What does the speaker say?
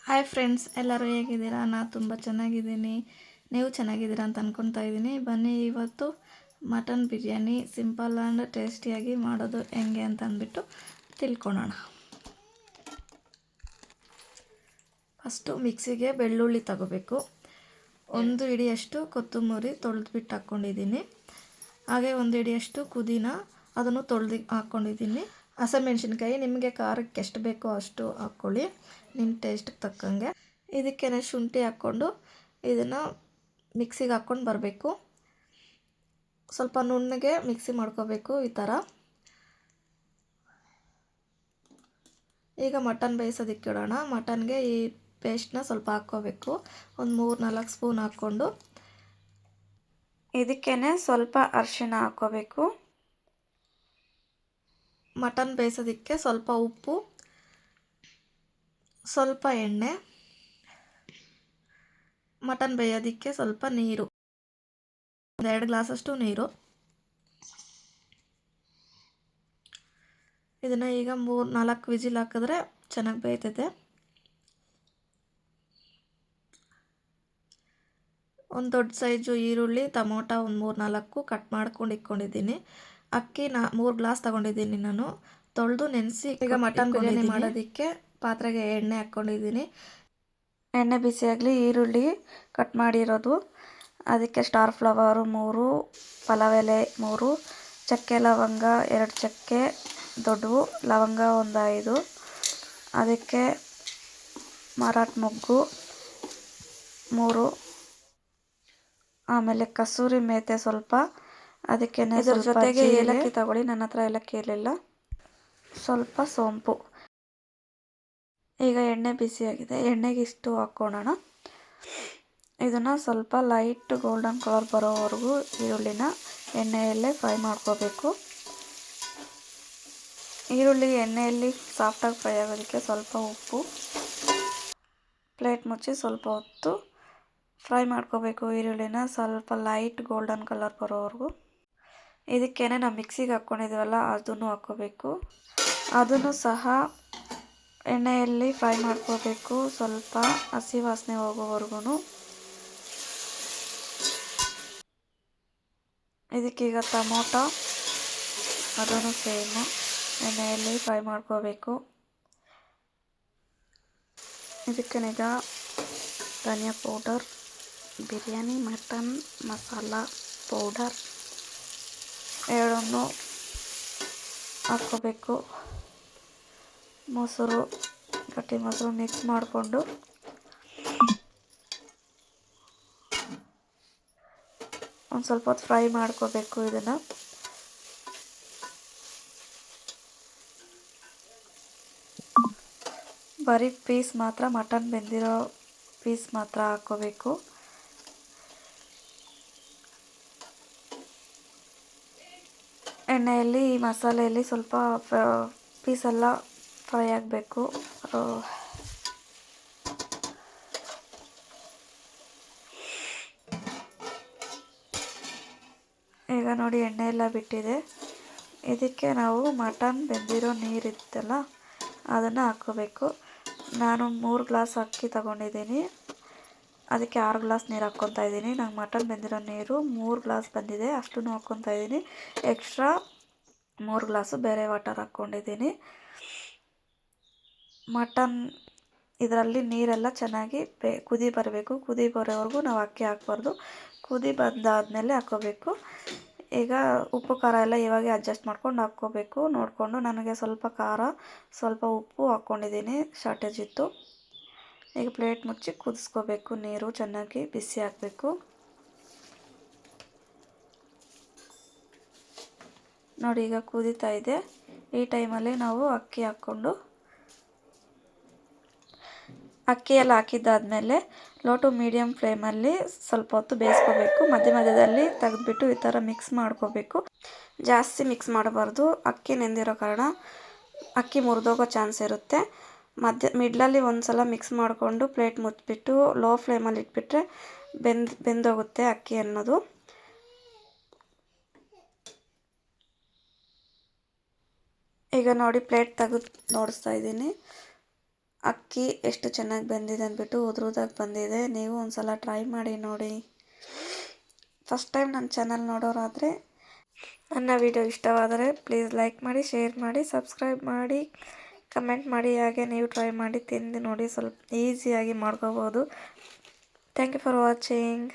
Hi friends, ಎಲ್ಲರೂ ಹೇಗಿದ್ದೀರಾ? ನಾನು ತುಂಬ ಚೆನ್ನಾಗಿದ್ದೀನಿ. ನೀವು ಚೆನ್ನಾಗಿದ್ದೀರಾ ಅಂತ ಅಂದ್ಕೊಳ್ತಾ ಇದ್ದೀನಿ. ಬನ್ನಿ, ಇವತ್ತು ಮಟನ್ ಬಿರಿಯಾನಿ ಸಿಂಪಲ್ ಆ್ಯಂಡ್ ಟೇಸ್ಟಿಯಾಗಿ ಮಾಡೋದು ಹೆಂಗೆ ಅಂತ ಅಂದ್ಬಿಟ್ಟು ತಿಳ್ಕೊಳ್ಳೋಣ. ಫಸ್ಟು ಮಿಕ್ಸಿಗೆ ಬೆಳ್ಳುಳ್ಳಿ ತಗೋಬೇಕು. 1 ಹಿಡಿಯಷ್ಟು ಕೊತ್ತಂಬರಿ ತೊಳೆದ್ಬಿಟ್ಟು ಹಾಕ್ಕೊಂಡಿದ್ದೀನಿ. ಹಾಗೆ 1 ಹಿಡಿಯಷ್ಟು ಪುದೀನ, ಅದನ್ನು ತೊಳೆದು ಹಾಕ್ಕೊಂಡಿದ್ದೀನಿ. ಹಸಿಮೆಣ್ಸಿನ್ಕಾಯಿ ನಿಮಗೆ ಖಾರಕ್ಕೆ ಎಷ್ಟು ಬೇಕೋ ಅಷ್ಟು ಹಾಕ್ಕೊಳ್ಳಿ, ನಿಮ್ಮ ಟೇಸ್ಟ್ಗೆ ತಕ್ಕಂಗೆ. ಇದಕ್ಕೇ ಶುಂಠಿ ಹಾಕ್ಕೊಂಡು ಇದನ್ನು ಮಿಕ್ಸಿಗೆ ಹಾಕ್ಕೊಂಡು ಬರಬೇಕು. ಸ್ವಲ್ಪ ನುಣ್ಣಗೆ ಮಿಕ್ಸಿ ಮಾಡ್ಕೋಬೇಕು ಈ ಥರ. ಈಗ ಮಟನ್ ಬೇಯಿಸೋದಕ್ಕೆ ಇಡೋಣ. ಮಟನ್ಗೆ ಈ ಪೇಸ್ಟ್ನ ಸ್ವಲ್ಪ ಹಾಕ್ಕೋಬೇಕು. ಒಂದು 3-4 ಸ್ಪೂನ್ ಹಾಕ್ಕೊಂಡು ಇದಕ್ಕೇ ಸ್ವಲ್ಪ ಅರಿಶಿಣ ಹಾಕ್ಕೋಬೇಕು. ಮಟನ್ ಬೇಯಿಸೋದಕ್ಕೆ ಸ್ವಲ್ಪ ಉಪ್ಪು, ಸ್ವಲ್ಪ ಎಣ್ಣೆ, ಮಟನ್ ಬೇಯೋದಕ್ಕೆ ಸ್ವಲ್ಪ ನೀರು, 2 ಗ್ಲಾಸಷ್ಟು ನೀರು. ಇದನ್ನು ಈಗ 3-4 ವಿಜಿಲ್ ಹಾಕಿದ್ರೆ ಚೆನ್ನಾಗಿ ಬೇಯ್ತೈತೆ. ಒಂದು ದೊಡ್ಡ ಸೈಜು ಈರುಳ್ಳಿ, ಟೊಮೊಟೊ ಒಂದು 3-4 ಕಟ್ ಮಾಡ್ಕೊಂಡು ಇಟ್ಕೊಂಡಿದ್ದೀನಿ. ಅಕ್ಕಿ 3 ಗ್ಲಾಸ್ ತೊಗೊಂಡಿದ್ದೀನಿ ನಾನು, ತೊಳೆದು ನೆನೆಸಿ. ಈಗ ಮಟನ್ ಬಿರಿಯಾನಿ ಮಾಡೋದಕ್ಕೆ ಪಾತ್ರೆಗೆ ಎಣ್ಣೆ ಹಾಕ್ಕೊಂಡಿದ್ದೀನಿ. ಎಣ್ಣೆ ಬಿಸಿಯಾಗಲಿ. ಈರುಳ್ಳಿ ಕಟ್ ಮಾಡಿರೋದು, ಅದಕ್ಕೆ ಸ್ಟಾರ್ ಫ್ಲವರು 3, ಪಲಾವ್ ಎಲೆ 3, ಚಕ್ಕೆ ಲವಂಗ 2 ಚಕ್ಕೆ ದೊಡ್ಡವು, ಲವಂಗ ಒಂದು 5, ಅದಕ್ಕೆ ಮರಾಠ ಮೊಗ್ಗು 3, ಆಮೇಲೆ ಕಸೂರಿ ಮೇಥಿ ಸ್ವಲ್ಪ, ಅದಕ್ಕೆ ಇದ್ರ ಜೊತೆಗೆ ಏಲಕ್ಕಿ ತಗೊಳ್ಳಿ, ನನ್ನ ಹತ್ರ ಏಲಕ್ಕಿ ಇರಲಿಲ್ಲ. ಸ್ವಲ್ಪ ಸೋಂಪು. ಈಗ ಎಣ್ಣೆ ಬಿಸಿಯಾಗಿದೆ, ಎಣ್ಣೆಗೆ ಇಷ್ಟು ಹಾಕ್ಕೊಳ್ಳೋಣ. ಇದನ್ನು ಸ್ವಲ್ಪ ಲೈಟ್ ಗೋಲ್ಡನ್ ಕಲರ್ ಬರೋವರೆಗೂ ಈರುಳ್ಳಿನ ಎಣ್ಣೆಯಲ್ಲೇ ಫ್ರೈ ಮಾಡ್ಕೋಬೇಕು. ಈರುಳ್ಳಿ ಎಣ್ಣೆಯಲ್ಲಿ ಸಾಫ್ಟಾಗಿ ಫ್ರೈ ಆಗೋದಕ್ಕೆ ಸ್ವಲ್ಪ ಉಪ್ಪು, ಪ್ಲೇಟ್ ಮುಚ್ಚಿ ಸ್ವಲ್ಪ ಹೊತ್ತು ಫ್ರೈ ಮಾಡ್ಕೋಬೇಕು. ಈರುಳ್ಳಿನ ಸ್ವಲ್ಪ ಲೈಟ್ ಗೋಲ್ಡನ್ ಕಲರ್ ಬರೋವರೆಗೂ. ಇದಕ್ಕೇ ನಾವು ಮಿಕ್ಸಿಗೆ ಹಾಕ್ಕೊಂಡಿದ್ದೀವಲ್ಲ ಅದನ್ನು ಹಾಕ್ಕೋಬೇಕು. ಅದನ್ನು ಸಹ ಎಣ್ಣೆಯಲ್ಲಿ ಫ್ರೈ ಮಾಡ್ಕೋಬೇಕು, ಸ್ವಲ್ಪ ಹಸಿ ವಾಸನೆ ಹೋಗೋವರೆಗೂ. ಇದಕ್ಕೀಗ ಟೊಮೊಟೊ, ಅದನ್ನು ಸೇಮ್ ಎಣ್ಣೆಯಲ್ಲಿ ಫ್ರೈ ಮಾಡ್ಕೋಬೇಕು. ಇದಕ್ಕೇನೀಗ ಧನಿಯಾ powder, biryani mutton masala powder ಎರಡನ್ನೂ ಹಾಕ್ಕೋಬೇಕು. ಮೊಸರು, ಗಟ್ಟಿ ಮೊಸರು ಮಿಕ್ಸ್ ಮಾಡಿಕೊಂಡು ಒಂದು ಸ್ವಲ್ಪ ಹೊತ್ತು ಫ್ರೈ ಮಾಡ್ಕೋಬೇಕು. ಇದನ್ನು ಬರೀ ಪೀಸ್ ಮಾತ್ರ, ಮಟನ್ ಬೆಂದಿರೋ ಪೀಸ್ ಮಾತ್ರ ಹಾಕ್ಕೋಬೇಕು. ಎಣ್ಣೆಯಲ್ಲಿ ಈ ಮಸಾಲೆಯಲ್ಲಿ ಸ್ವಲ್ಪ ಪೀಸೆಲ್ಲ ಫ್ರೈ ಆಗಬೇಕು. ಈಗ ನೋಡಿ ಎಣ್ಣೆ ಎಲ್ಲ ಬಿಟ್ಟಿದೆ. ಇದಕ್ಕೆ ನಾವು ಮಟನ್ ಬೆಂದಿರೋ ನೀರಿತ್ತಲ್ಲ ಅದನ್ನು ಹಾಕ್ಕೋಬೇಕು. ನಾನು 3 ಗ್ಲಾಸ್ ಅಕ್ಕಿ ತಗೊಂಡಿದ್ದೀನಿ, ಅದಕ್ಕೆ 6 ಗ್ಲಾಸ್ ನೀರು ಹಾಕ್ಕೊತಾ ಇದ್ದೀನಿ. ನಂಗೆ ಮಟನ್ ಬೆಂದಿರೋ ನೀರು 3 ಗ್ಲಾಸ್ ಬಂದಿದೆ, ಅಷ್ಟನ್ನು ಹಾಕ್ಕೊತಾ ಇದ್ದೀನಿ. ಎಕ್ಸ್ಟ್ರಾ 3 ಗ್ಲಾಸು ಬೇರೆ ವಾಟರ್ ಹಾಕ್ಕೊಂಡಿದ್ದೀನಿ. ಮಟನ್ ಇದರಲ್ಲಿ ನೀರೆಲ್ಲ ಚೆನ್ನಾಗಿ ಕುದಿ ಬರಬೇಕು. ಕುದಿ ಬರೋವರೆಗೂ ನಾವು ಅಕ್ಕಿ ಹಾಕ್ಬಾರ್ದು, ಕುದಿ ಬಂದಾದಮೇಲೆ ಹಾಕ್ಕೋಬೇಕು. ಈಗ ಉಪ್ಪು ಖಾರ ಎಲ್ಲ ಇವಾಗೆ ಅಡ್ಜಸ್ಟ್ ಮಾಡ್ಕೊಂಡು ಹಾಕ್ಕೋಬೇಕು ನೋಡಿಕೊಂಡು. ನನಗೆ ಸ್ವಲ್ಪ ಖಾರ ಸ್ವಲ್ಪ ಉಪ್ಪು ಹಾಕ್ಕೊಂಡಿದ್ದೀನಿ, ಶಾರ್ಟೇಜ್ ಇತ್ತು. ಈಗ ಪ್ಲೇಟ್ ಮುಚ್ಚಿ ಕುದಿಸ್ಕೋಬೇಕು. ನೀರು ಚೆನ್ನಾಗಿ ಬಿಸಿ ಆಗಬೇಕು. ನೋಡಿ ಈಗ ಕುದೀತಾ ಇದೆ. ಈ ಟೈಮಲ್ಲಿ ನಾವು ಅಕ್ಕಿ ಹಾಕ್ಕೊಂಡು, ಅಕ್ಕಿ ಎಲ್ಲ ಹಾಕಿದ್ದಾದಮೇಲೆ ಲೋ ಟು ಮೀಡಿಯಮ್ ಫ್ಲೇಮಲ್ಲಿ ಸ್ವಲ್ಪ ಹೊತ್ತು ಬೇಯಿಸ್ಕೋಬೇಕು. ಮಧ್ಯದಲ್ಲಿ ತೆಗೆದುಬಿಟ್ಟು ಈ ಥರ ಮಿಕ್ಸ್ ಮಾಡ್ಕೋಬೇಕು. ಜಾಸ್ತಿ ಮಿಕ್ಸ್ ಮಾಡಬಾರ್ದು, ಅಕ್ಕಿ ನೆಂದಿರೋ ಕಾರಣ ಅಕ್ಕಿ ಮುರಿದೋಗೋ ಚಾನ್ಸ್ ಇರುತ್ತೆ. ಮಿಡ್ಲಲ್ಲಿ ಒಂದು ಸಲ ಮಿಕ್ಸ್ ಮಾಡಿಕೊಂಡು ಪ್ಲೇಟ್ ಮುಚ್ಚಿಬಿಟ್ಟು ಲೋ ಫ್ಲೇಮಲ್ಲಿ ಇಟ್ಬಿಟ್ರೆ ಬೆಂದೋಗುತ್ತೆ ಅಕ್ಕಿ ಅನ್ನೋದು. ಈಗ ನೋಡಿ ಪ್ಲೇಟ್ ತೆಗೆದು ನೋಡಿಸ್ತಾ ಇದ್ದೀನಿ. ಅಕ್ಕಿ ಎಷ್ಟು ಚೆನ್ನಾಗಿ ಬೆಂದಿದೆ ಅಂದ್ಬಿಟ್ಟು ಉದ್ರುದಾಗಿ ಬಂದಿದೆ. ನೀವು ಒಂದು ಸಲ ಟ್ರೈ ಮಾಡಿ ನೋಡಿ. ಫಸ್ಟ್ ಟೈಮ್ ನನ್ನ ಚಾನಲ್ ನೋಡೋರಾದರೆ ನನ್ನ ವಿಡಿಯೋ ಇಷ್ಟವಾದರೆ ಪ್ಲೀಸ್ ಲೈಕ್ ಮಾಡಿ, ಶೇರ್ ಮಾಡಿ, ಸಬ್ಸ್ಕ್ರೈಬ್ ಮಾಡಿ, ಕಮೆಂಟ್ ಮಾಡಿ. ಹಾಗೆ ನೀವು ಟ್ರೈ ಮಾಡಿ ತಿಂದು ನೋಡಿ, ಸ್ವಲ್ಪ ಈಸಿಯಾಗಿ ಮಾಡ್ಕೋಬೋದು. Thank you for watching.